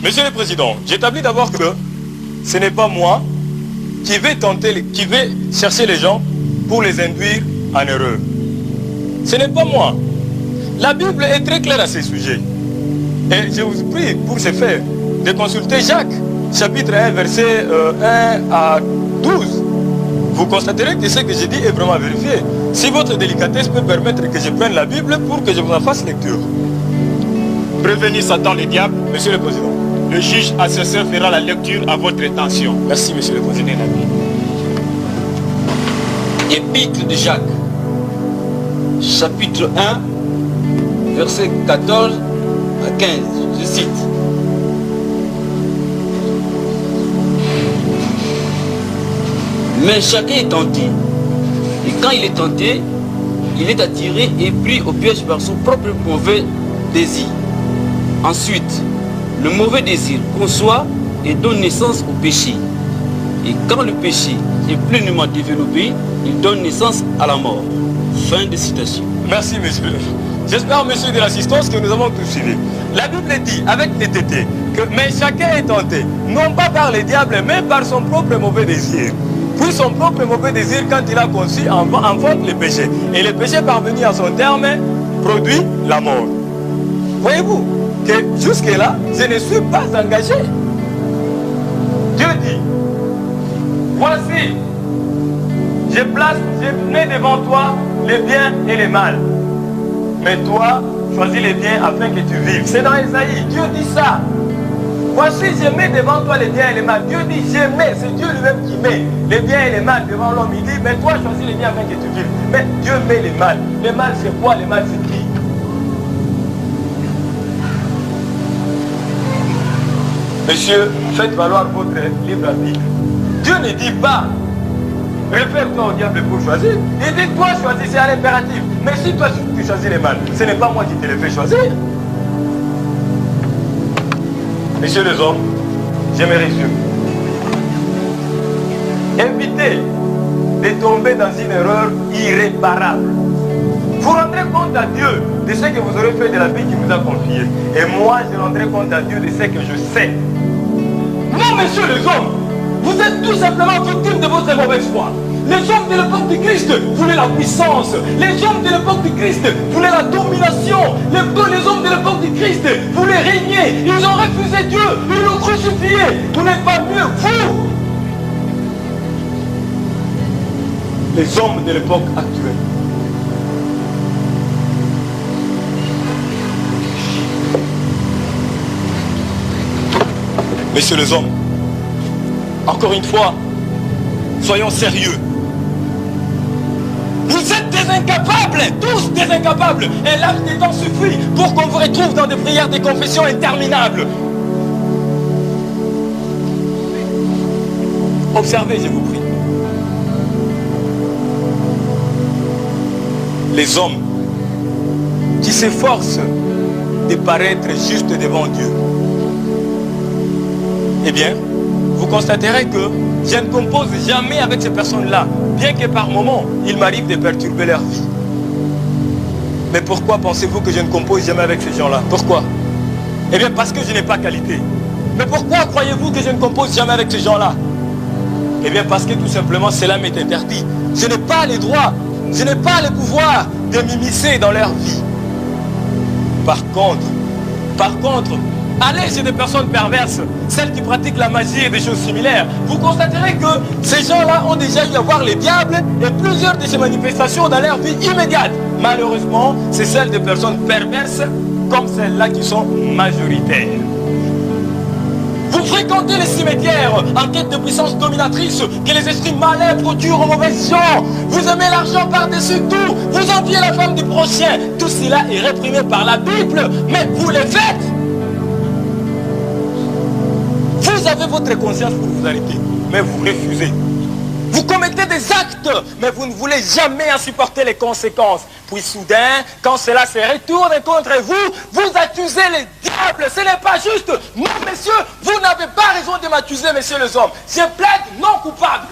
Monsieur le Président, j'établis d'abord que ce n'est pas moi qui vais chercher les gens pour les induire en erreur. Ce n'est pas moi. La Bible est très claire à ce sujet. Et je vous prie, pour ce faire, de consulter Jacques, chapitre 1, verset 1 à 12. Vous constaterez que ce que je dis est vraiment vérifié. Si votre délicatesse peut permettre que je prenne la Bible pour que je vous en fasse lecture. Prévenir Satan le diable. Monsieur le Président. Le juge assesseur fera la lecture à votre intention. Merci, Monsieur le Président. Épître de Jacques, chapitre 1, verset 14 à 15, je cite. Mais chacun est tenté, et quand il est tenté, il est attiré et pris au piège par son propre mauvais désir. Ensuite, le mauvais désir conçoit et donne naissance au péché. Et quand le péché est pleinement développé, il donne naissance à la mort. Fin de citation. Merci, monsieur. J'espère, monsieur, de l'assistance que nous avons tous suivi. La Bible dit, avec netteté, que mais chacun est tenté, non pas par le diable, mais par son propre mauvais désir. Puis son propre mauvais désir, quand il a conçu, enfanté le péché. Et le péché parvenu à son terme, produit la mort. Voyez-vous que jusque-là, je ne suis pas engagé. Dieu dit, voici, je mets devant toi les biens et les mal. Mais toi, choisis les biens afin que tu vives. C'est dans Esaïe, Dieu dit ça. Voici, je mets devant toi les biens et les mal. Dieu dit, je mets, c'est Dieu lui-même qui met les biens et les mal devant l'homme. Il dit, mais toi, choisis les biens afin que tu vives. Mais Dieu met les mal. Les mal, c'est quoi? Les mal, c'est qui? Monsieur, faites valoir votre libre arbitre. Dieu ne dit pas, réfère-toi au diable pour choisir. Il dit, toi, choisis, c'est à l'impératif. Mais si toi, tu choisis les mal, ce n'est pas moi qui te les fais choisir. Messieurs les hommes, je me résume. Évitez de tomber dans une erreur irréparable. Vous rendrez compte à Dieu de ce que vous aurez fait de la vie qu'il vous a confiée. Et moi, je rendrai compte à Dieu de ce que je sais. Non, messieurs les hommes, vous êtes tout simplement victimes de votre mauvaise foi. Les hommes de l'époque du Christ voulaient la puissance. Les hommes de l'époque du Christ voulaient la domination. Les hommes de l'époque du Christ voulaient régner. Ils ont refusé Dieu. Ils l'ont crucifié. Vous n'êtes pas mieux, vous. Les hommes de l'époque actuelle. Messieurs les hommes, encore une fois, soyons sérieux. Vous êtes des incapables, tous des incapables. Et l'âge des temps suffit pour qu'on vous retrouve dans des prières de confession interminables. Observez, je vous prie. Les hommes qui s'efforcent de paraître justes devant Dieu. Eh bien, vous constaterez que je ne compose jamais avec ces personnes-là, bien que par moments, il m'arrive de perturber leur vie. Mais pourquoi pensez-vous que je ne compose jamais avec ces gens-là? Pourquoi? Eh bien, parce que je n'ai pas qualité. Mais pourquoi croyez-vous que je ne compose jamais avec ces gens-là? Eh bien, parce que tout simplement, cela m'est interdit. Je n'ai pas les droits, je n'ai pas le pouvoir de m'immiscer dans leur vie. Par contre, allez chez des personnes perverses, celles qui pratiquent la magie et des choses similaires. Vous constaterez que ces gens-là ont déjà eu à voir les diables et plusieurs de ces manifestations dans leur vie immédiate. Malheureusement, c'est celles de personnes perverses comme celles-là qui sont majoritaires. Vous fréquentez les cimetières en quête de puissance dominatrice que les esprits malins procurent aux mauvaises gens. Vous aimez l'argent par-dessus tout. Vous enviez la femme du prochain. Tout cela est réprimé par la Bible, mais vous les faites. Vous avez votre conscience pour vous arrêter, mais vous refusez. Vous commettez des actes, mais vous ne voulez jamais en supporter les conséquences. Puis soudain, quand cela se retourne contre vous, vous accusez les diables. Ce n'est pas juste. Non, messieurs, vous n'avez pas raison de m'accuser, messieurs les hommes. Je plaide non coupable.